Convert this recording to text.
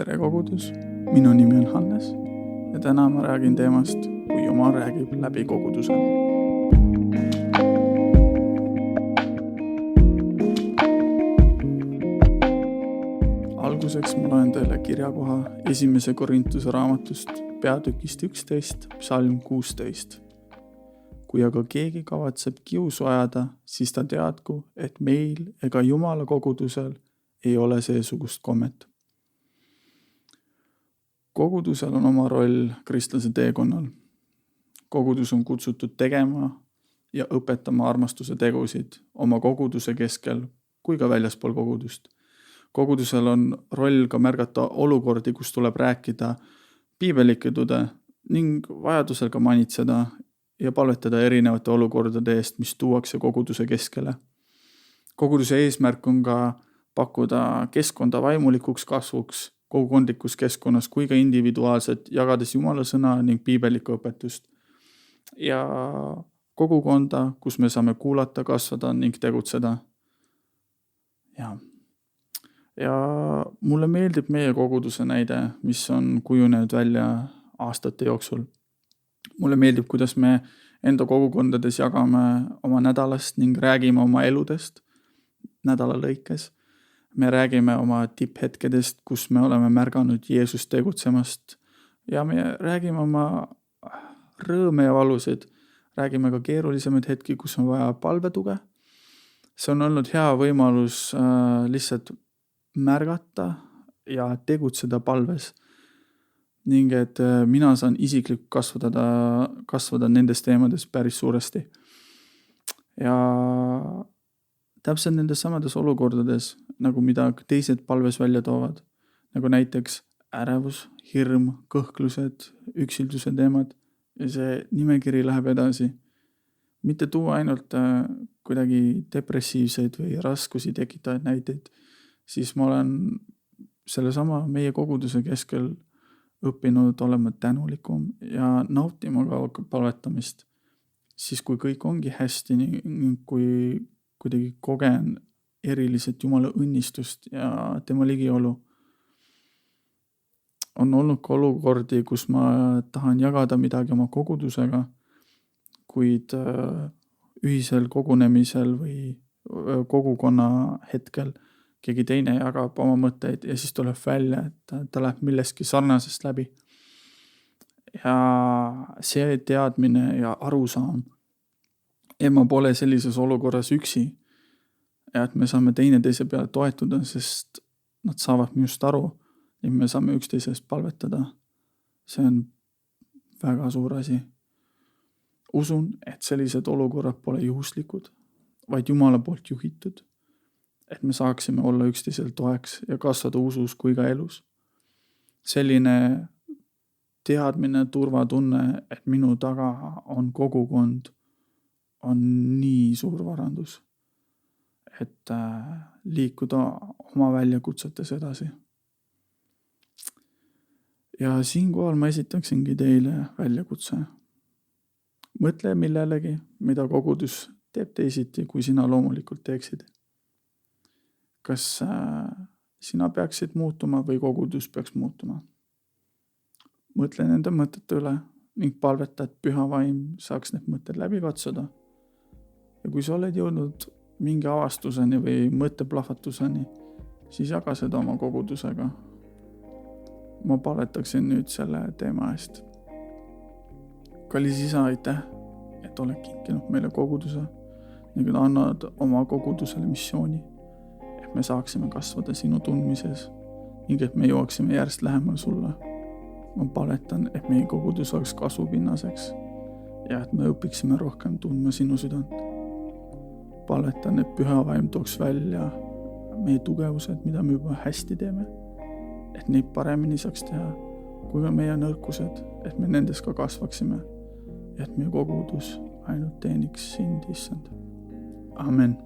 tere kogudus, minu nimi on Hannes ja täna ma räägin teemast, kui Jumal räägib läbi koguduse. Alguseks ma loen teile kirjakoha 1. Korintuse raamatust peatükist 11, psalm 16. Kui aga keegi kavatseb kiusu ajada, siis ta teadku, et meil ega Jumala kogudusel ei ole seesugust kommet. Kogudusel on oma roll kristlase teekonnal. Kogudus on kutsutud tegema ja õpetama armastuse tegusid oma koguduse keskel kui ka väljaspool kogudust. Kogudusel on roll ka märgata olukordi, kus tuleb rääkida piibelike tõde ning vajadusel ka manitseda ja palvetada erinevate olukordade eest, mis tuuakse koguduse keskele. Koguduse eesmärk on ka pakkuda keskkonda vaimulikuks kasvuks kogukondlikus keskkonnas kui ka individuaalselt, jagades Jumala sõna ning piibelikku õpetust. Ja kogukonda, kus me saame kuulata, kasvada ning tegutseda. Ja mulle meeldib meie koguduse näide, mis on kujunenud välja aastate jooksul. Mulle meeldib, kuidas me enda kogukondades jagame oma nädalast ning räägime oma eludest nädala lõikes. Me räägime oma tipphetkedest, kus me oleme märganud Jeesust tegutsemast ja me räägime oma rõõme ja valusid. Räägime ka keerulisemaid hetki, kus on vaja palvetuge. See on olnud hea võimalus lihtsalt märgata ja tegutseda palves ning et mina saan isiklikult kasvada nendes teemades päris suuresti. Ja täpselt nendes samades olukordades, nagu mida teised palves välja toovad, nagu näiteks ärevus, hirm, kõhklused, üksilduse teemad ja see nimekiri läheb edasi. Mitte tuua ainult kuidagi depressiivseid või raskusi tekitavaid näiteid, siis ma olen sellesama meie koguduse keskel õppinud olema tänulikum ja nautima ka palvetamist. Siis kui kõik ongi hästi ning kui kuidagi kogen eriliselt Jumala õnnistust ja tema ligiolu. On olnud ka olukordi, kus ma tahan jagada midagi oma kogudusega, kuid ühisel kogunemisel või kogukonna hetkel keegi teine jagab oma mõtteid ja siis tuleb välja, et ta läheb millestki sarnasest läbi. Ja see teadmine ja arusaam, et ma pole sellises olukorras üksi ja et me saame teineteise peale toetuda, sest nad saavad minust aru ja me saame üksteisest palvetada. See on väga suur asi. Usun, et sellised olukorrad pole juhuslikud, vaid Jumala poolt juhitud, et me saaksime olla üksteisel toeks ja kasvada usus kui ka elus. Selline teadmine, turvatunne, et minu taga on kogukond, on nii suur varandus, et liikuda oma väljakutsetes edasi. Ja siinkohal ma esitaksingi teile väljakutse. Mõtle millelegi, mida kogudus teeb teisiti, kui sina loomulikult teeksid. Kas sina peaksid muutuma või kogudus peaks muutuma? Mõtle nende mõtete üle ning palveta, et püha vaim saaks need mõtted läbi katsuda. Ja kui sa oled jõudnud mingi avastuseni või mõtteplahvatuseni, siis jaga seda oma kogudusega. Ma palvetaksin nüüd selle teema eest. Kallis isa, aitäh, et oled kinkinud meile koguduse ning annad oma kogudusele missiooni, et me saaksime kasvada sinu tundmises ning et me jõuaksime järjest lähemal sulle. Ma palvetan, et meie kogudus oleks kasvupinnaseks ja et me õpiksime rohkem tundma sinu südant. Palvetan, et püha vaim tooks välja meie tugevused, mida me juba hästi teeme, et neid paremini saaks teha, kui ka meie nõrkused, et me nendes ka kasvaksime ja et meie kogudus ainult teeniks sind, issand. Amen.